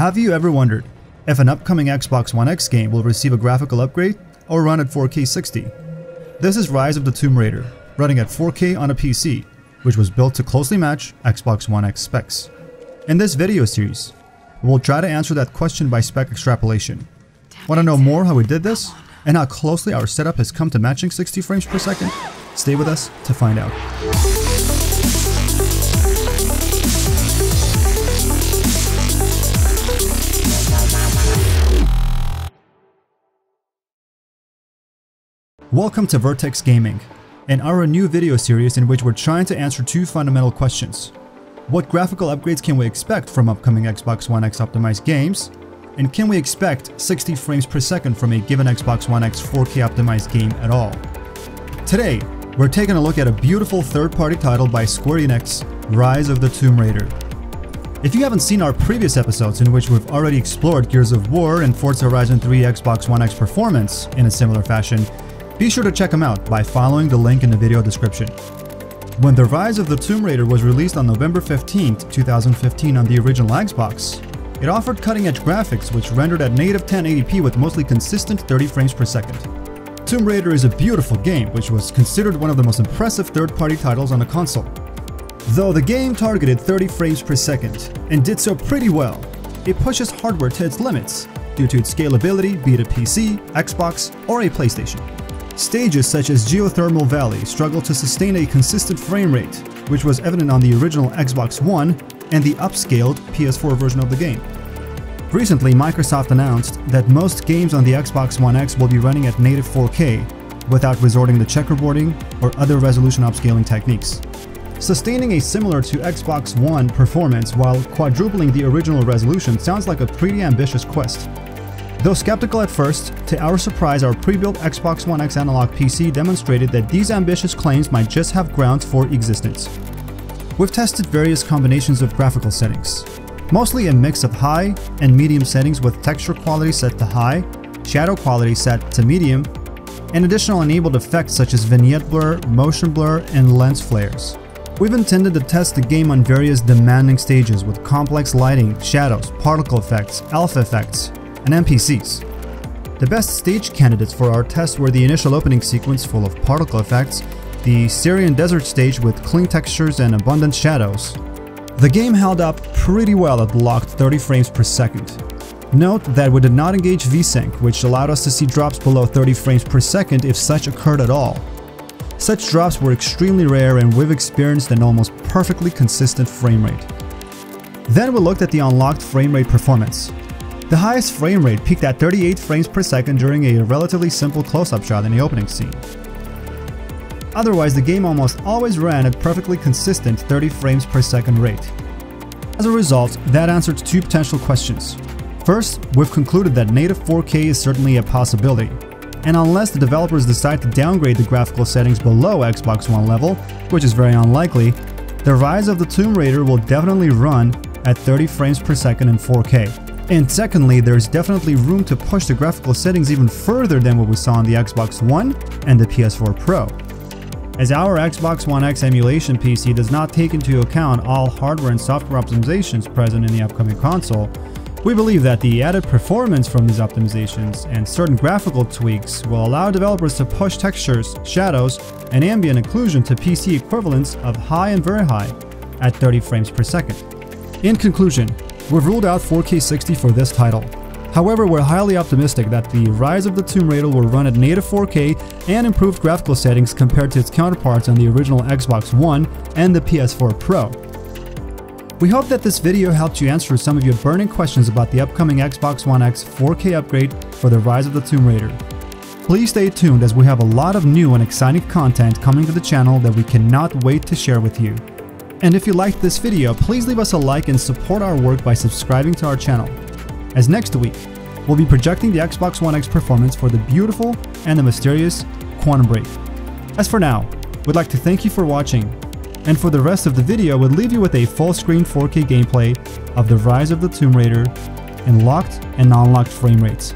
Have you ever wondered if an upcoming Xbox One X game will receive a graphical upgrade or run at 4K 60? This is Rise of the Tomb Raider, running at 4K on a PC, which was built to closely match Xbox One X specs. In this video series, we'll try to answer that question by spec extrapolation. Want to know more how we did this, and how closely our setup has come to matching 60 frames per second? Stay with us to find out. Welcome to Vertex Gaming, and our new video series in which we're trying to answer two fundamental questions. What graphical upgrades can we expect from upcoming Xbox One X optimized games? And can we expect 60 frames per second from a given Xbox One X 4K optimized game at all? Today, we're taking a look at a beautiful third-party title by Square Enix, Rise of the Tomb Raider. If you haven't seen our previous episodes in which we've already explored Gears of War and Forza Horizon 3 Xbox One X performance in a similar fashion, be sure to check them out by following the link in the video description. When The Rise of the Tomb Raider was released on November 15th, 2015 on the original Xbox, it offered cutting-edge graphics which rendered at native 1080p with mostly consistent 30 frames per second. Tomb Raider is a beautiful game which was considered one of the most impressive third-party titles on the console. Though the game targeted 30 frames per second and did so pretty well, it pushes hardware to its limits due to its scalability, be it a PC, Xbox, or a PlayStation. Stages such as Geothermal Valley struggle to sustain a consistent frame rate, which was evident on the original Xbox One and the upscaled PS4 version of the game. Recently, Microsoft announced that most games on the Xbox One X will be running at native 4K without resorting to checkerboarding or other resolution upscaling techniques. Sustaining a similar to Xbox One performance while quadrupling the original resolution sounds like a pretty ambitious quest. Though skeptical at first, to our surprise, our pre-built Xbox One X analog PC demonstrated that these ambitious claims might just have grounds for existence. We've tested various combinations of graphical settings, mostly a mix of high and medium settings with texture quality set to high, shadow quality set to medium, and additional enabled effects such as vignette blur, motion blur, and lens flares. We've intended to test the game on various demanding stages with complex lighting, shadows, particle effects, alpha effects, and NPCs. The best stage candidates for our test were the initial opening sequence full of particle effects, the Syrian desert stage with clean textures and abundant shadows. The game held up pretty well at locked 30 frames per second. Note that we did not engage VSync, which allowed us to see drops below 30 frames per second if such occurred at all. Such drops were extremely rare, and we've experienced an almost perfectly consistent frame rate. Then we looked at the unlocked frame rate performance. The highest frame rate peaked at 38 frames per second during a relatively simple close-up shot in the opening scene. Otherwise, the game almost always ran at perfectly consistent 30 frames per second rate. As a result, that answered two potential questions. First, we've concluded that native 4K is certainly a possibility, and unless the developers decide to downgrade the graphical settings below Xbox One level, which is very unlikely, the Rise of the Tomb Raider will definitely run at 30 frames per second in 4K. And secondly, there's definitely room to push the graphical settings even further than what we saw on the Xbox One and the PS4 Pro. As our Xbox One X emulation PC does not take into account all hardware and software optimizations present in the upcoming console, we believe that the added performance from these optimizations and certain graphical tweaks will allow developers to push textures, shadows, and ambient occlusion to PC equivalents of high and very high at 30 frames per second. In conclusion, we've ruled out 4K 60 for this title. However, we're highly optimistic that the Rise of the Tomb Raider will run at native 4K and improved graphical settings compared to its counterparts on the original Xbox One and the PS4 Pro. We hope that this video helped you answer some of your burning questions about the upcoming Xbox One X 4K upgrade for the Rise of the Tomb Raider. Please stay tuned as we have a lot of new and exciting content coming to the channel that we cannot wait to share with you. And if you liked this video, please leave us a like and support our work by subscribing to our channel, as next week, we'll be projecting the Xbox One X performance for the beautiful and the mysterious Quantum Break. As for now, we'd like to thank you for watching, and for the rest of the video, we'll leave you with a full-screen 4K gameplay of the Rise of the Tomb Raider in locked and non-locked frame rates.